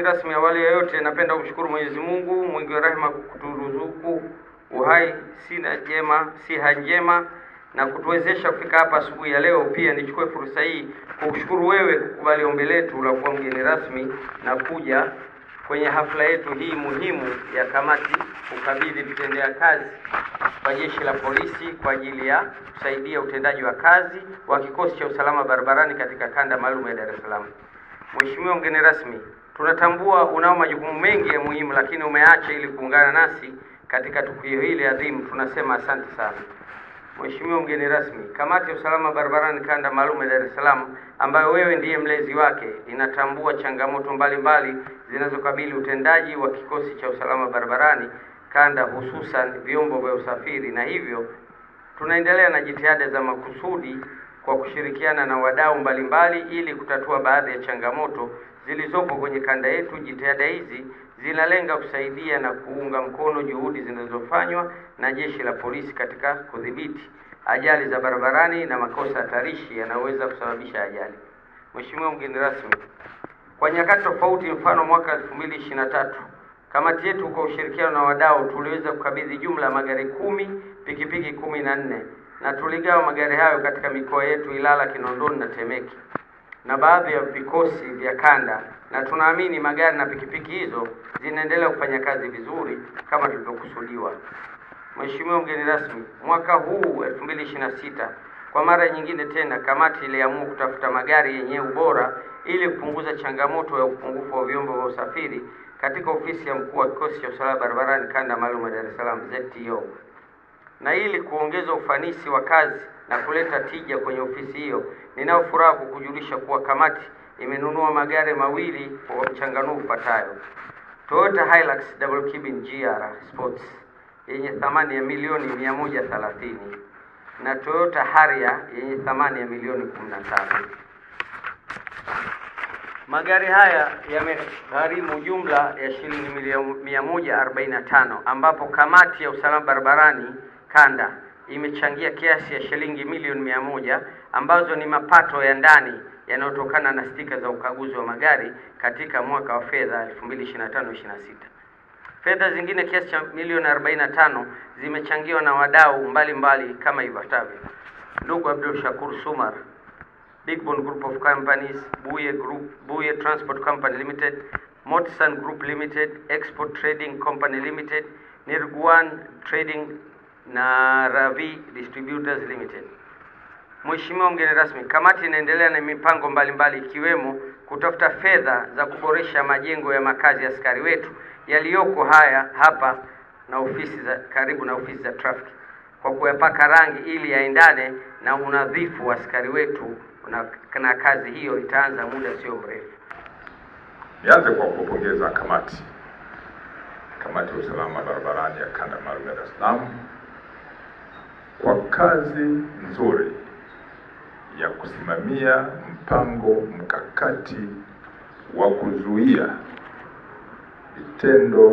rasmi, awali ya yote napenda kumshukuru Mwenyezi Mungu mwingi wa rehema kuturuzuku uhai siha njema na kutuwezesha kufika hapa asubuhi ya leo. Pia nichukue fursa hii kukushukuru wewe kukubali ombi letu la kuwa mgeni rasmi na kuja kwenye hafla yetu hii muhimu ya kamati kukabidhi vitendea kazi kwa jeshi la polisi kwa ajili ya kusaidia utendaji wa kazi wa kikosi cha usalama barabarani katika kanda maalum ya Dar es Salaam. Mheshimiwa mgeni rasmi, tunatambua unao majukumu mengi ya muhimu, lakini umeacha ili kuungana nasi katika tukio hili adhimu. Tunasema asante sana. Mheshimiwa mgeni rasmi, kamati ya usalama barabarani kanda maalum ya Dar es Salaam, ambayo wewe ndiye mlezi wake, inatambua changamoto mbalimbali zinazokabili utendaji wa kikosi cha usalama barabarani kanda, hususan vyombo vya usafiri, na hivyo tunaendelea na jitihada za makusudi kwa kushirikiana na wadau mbalimbali ili kutatua baadhi ya changamoto zilizopo kwenye kanda yetu. Jitihada hizi zinalenga kusaidia na kuunga mkono juhudi zinazofanywa na jeshi la polisi katika kudhibiti ajali za barabarani na makosa hatarishi yanayoweza kusababisha ajali. Mheshimiwa mgeni rasmi, kwa nyakati tofauti, mfano mwaka 2023, kamati yetu kwa ushirikiano na wadau tuliweza kukabidhi jumla ya magari 10, pikipiki 14, na tuligawa magari hayo katika mikoa yetu Ilala, Kinondoni na Temeke na baadhi ya vikosi vya kanda, na tunaamini magari na pikipiki hizo zinaendelea kufanya kazi vizuri kama tulivyokusudiwa. Mheshimiwa mgeni rasmi, mwaka huu 2026 kwa mara nyingine tena kamati iliamua kutafuta magari yenye ubora ili kupunguza changamoto ya upungufu wa vyombo vya usafiri katika ofisi ya mkuu wa kikosi cha usalama barabarani kanda maalum ya Dar es Salaam ZTO. Na ili kuongeza ufanisi wa kazi na kuleta tija kwenye ofisi hiyo, ninao furaha kukujulisha kuwa kamati imenunua magari mawili kwa mchanganuo ufuatayo: Toyota Hilux Double Cabin GR Sports yenye thamani ya milioni 130 na Toyota Harrier yenye thamani ya milioni 15. Magari haya yamegharimu jumla ya shilingi milioni 145, ambapo kamati ya usalama barabarani kanda imechangia kiasi ya shilingi milioni 100 ambazo ni mapato ya ndani yanayotokana na stika za ukaguzi wa magari katika mwaka wa fedha 2025/26. Fedha zingine kiasi cha milioni 45 zimechangiwa na wadau mbalimbali kama ifuatavyo: ndugu Abdul Shakur Sumar, Big Bond Group of Companies, Buye Transport Company Limited, Motsan Group Limited, Export Trading Company Limited, Nirguan Trading na Ravi Distributors Limited. Mheshimiwa mgeni rasmi, kamati inaendelea na mipango mbalimbali ikiwemo kutafuta fedha za kuboresha majengo ya makazi ya askari wetu yaliyoko hapa na ofisi za karibu na ofisi za traffic kwa kuyapaka rangi ili yaendane na unadhifu wa askari wetu, na kazi hiyo itaanza muda sio mrefu. Nianze kwa kupongeza kamati ya usalama barabarani ya kanda maalum ya Dar es Salaam kwa kazi nzuri ya kusimamia mpango mkakati wa kuzuia vitendo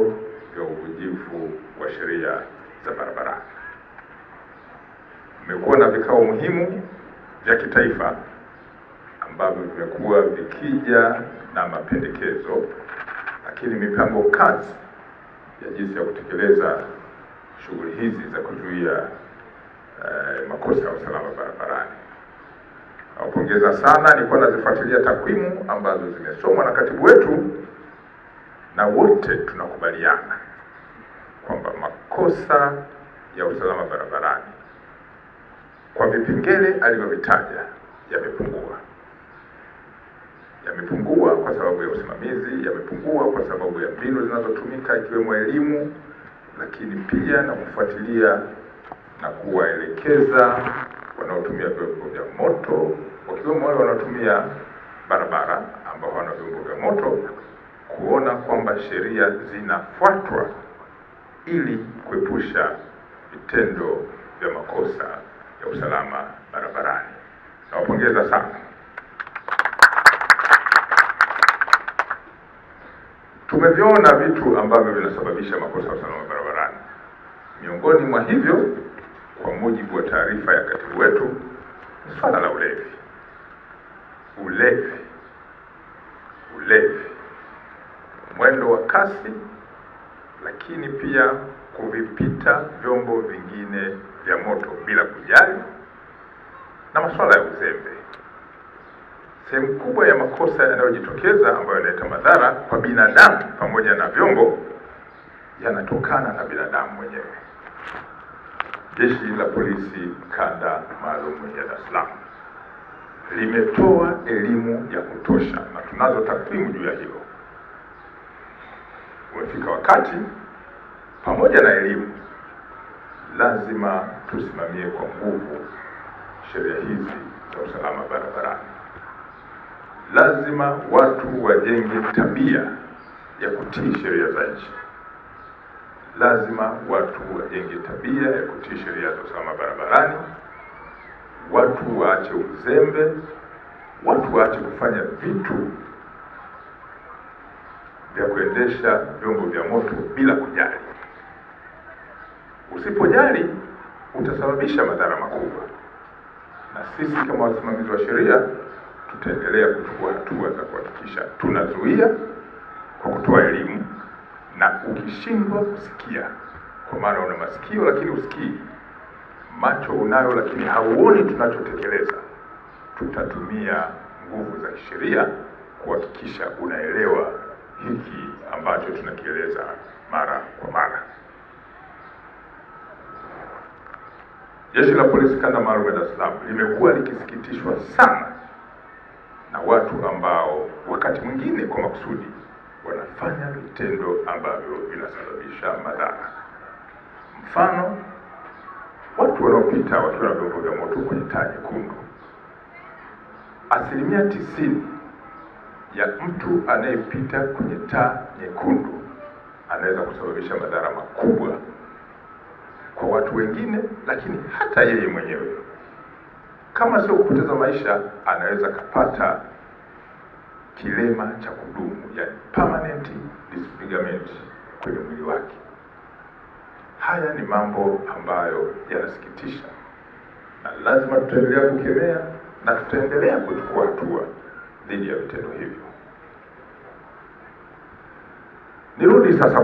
vya uvunjifu wa sheria za barabarani. Mmekuwa na vikao muhimu vya kitaifa ambavyo vimekuwa vikija na mapendekezo, lakini mipango kazi ya jinsi ya kutekeleza shughuli hizi za kuzuia makosa ya usalama barabarani. Nawapongeza sana. Nilikuwa nazifuatilia takwimu ambazo zimesomwa na katibu wetu, na wote tunakubaliana kwamba makosa ya usalama barabarani kwa vipengele alivyovitaja yamepungua kwa sababu ya usimamizi, yamepungua kwa sababu ya mbinu zinazotumika ikiwemo elimu, lakini pia na kufuatilia na kuwaelekeza wanaotumia vyombo vya moto, wakiwemo wale wanaotumia barabara ambao wana vyombo vya moto, kuona kwamba sheria zinafuatwa ili kuepusha vitendo vya makosa ya usalama barabarani. Nawapongeza sana. Tumeviona vitu ambavyo vinasababisha makosa ya usalama barabarani. Miongoni mwa hivyo, kwa mujibu wa taarifa ya katibu wetu, ni swala la ulevi. mwendo wa kasi, lakini pia kuvipita vyombo vingine vya moto bila kujali, na masuala ya uzembe. Sehemu kubwa ya makosa yanayojitokeza ambayo yanaleta madhara kwa binadamu pamoja na vyombo yanatokana na binadamu mwenyewe. Jeshi la Polisi Kanda Maalum ya Dar es Salaam limetoa elimu ya kutosha na tunazo takwimu juu ya hilo. Umefika wakati, pamoja na elimu, lazima tusimamie kwa nguvu sheria hizi za usalama barabarani. Lazima watu wajenge tabia ya kutii sheria za nchi. Lazima watu wajenge tabia ya kutii sheria za usalama barabarani. Watu waache uzembe, watu waache kufanya vitu vya kuendesha vyombo vya moto bila kujali. Usipojali utasababisha madhara makubwa, na sisi kama wasimamizi wa sheria tutaendelea kuchukua hatua za kuhakikisha tunazuia kwa kutoa elimu. Na ukishindwa kusikia, kwa maana una masikio lakini usikii, macho unayo lakini hauoni tunachotekeleza, tutatumia nguvu za kisheria kuhakikisha unaelewa hiki ambacho tunakieleza mara kwa mara. Jeshi la Polisi Kanda Maalum ya Dar es Salaam limekuwa likisikitishwa sana na watu ambao wakati mwingine kwa makusudi wanafanya vitendo ambavyo vinasababisha madhara. Mfano, watu wanaopita wakiwa na vyombo vya moto kwenye taa nyekundu. 90% ya mtu anayepita kwenye taa nyekundu anaweza kusababisha madhara makubwa kwa watu wengine, lakini hata yeye mwenyewe. Kama sio kupoteza maisha, anaweza kupata kilema cha kudumu, yani permanent disfigurement kwenye mwili wake. Haya ni mambo ambayo yanasikitisha, na lazima tutaendelea kukemea na tutaendelea kuchukua hatua dhidi ya vitendo hivyo. Nirudi sasa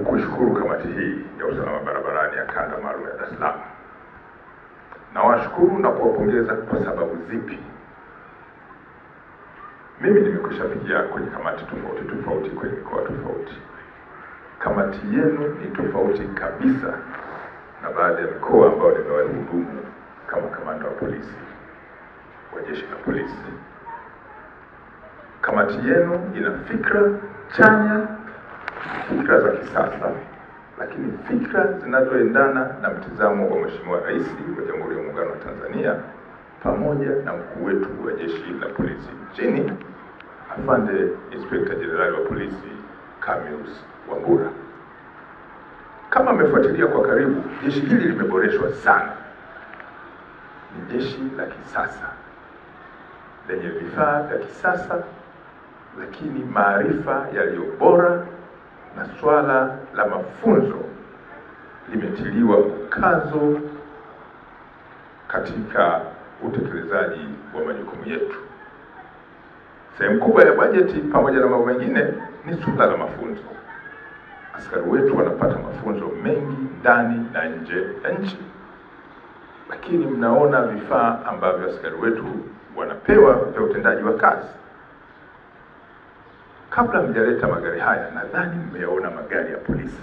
kushukuru kamati hii ya usalama barabarani ya Kanda Maalum ya Dar es Salaam. Nawashukuru na kuwapongeza kwa sababu zipi? Mimi nimekwishapitia kwenye kamati tofauti kwenye mikoa tofauti. Kamati yenu ni tofauti kabisa na baadhi ya mikoa ambayo nimewahudumu kama kamanda wa polisi wa jeshi la polisi. Kamati yenu ina fikra chanya, fikra za kisasa, lakini fikra zinazoendana na mtizamo wa Mheshimiwa Rais wa Jamhuri ya Muungano wa Tanzania pamoja na mkuu wetu wa jeshi la polisi nchini, Afande Inspector Jenerali wa polisi Camillus Wambura. Kama mmefuatilia kwa karibu, jeshi hili limeboreshwa sana. Ni jeshi la kisasa lenye vifaa vya kisasa, lakini maarifa yaliyo bora, na swala la mafunzo limetiliwa mkazo katika utekelezaji wa majukumu yetu. Sehemu kubwa ya bajeti pamoja na mambo mengine ni swala la mafunzo. Askari wetu wanapata mafunzo mengi ndani na nje ya nchi, lakini mnaona vifaa ambavyo askari wetu wanapewa vya utendaji wa kazi. Kabla mjaleta magari haya, nadhani mmeona magari ya polisi.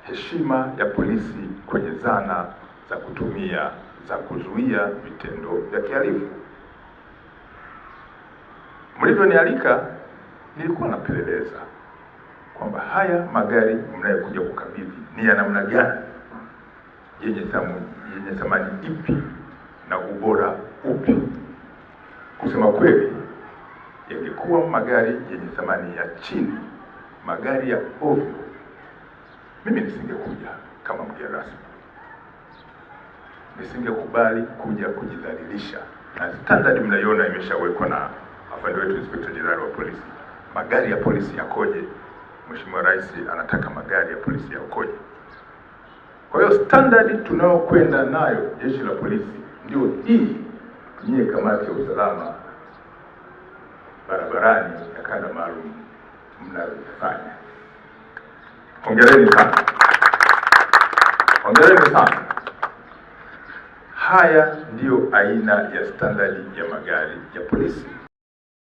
Heshima ya polisi kwenye zana za kutumia za kuzuia vitendo vya kihalifu. Mlivyonialika, nilikuwa napeleleza kwamba haya magari mnayokuja kukabidhi ni ya namna gani, yenye thamani ipi na ubora upi. Kusema kweli, yangekuwa magari yenye thamani ya chini, magari ya ovyo, mimi nisingekuja kama mgeni rasmi. Nisingekubali kuja kujidhalilisha, na standard mnaiona imeshawekwa na afande wetu Inspector Jenerali wa polisi. Magari ya polisi yakoje? Mheshimiwa Rais anataka magari ya polisi yakoje? Kwa hiyo standard tunayokwenda nayo jeshi la polisi ndio hii. Nyie kamati ya usalama barabarani ya Kanda Maalum mnalofanya. Hongereni sana, hongereni sana. Haya ndiyo aina ya standardi ya magari ya polisi.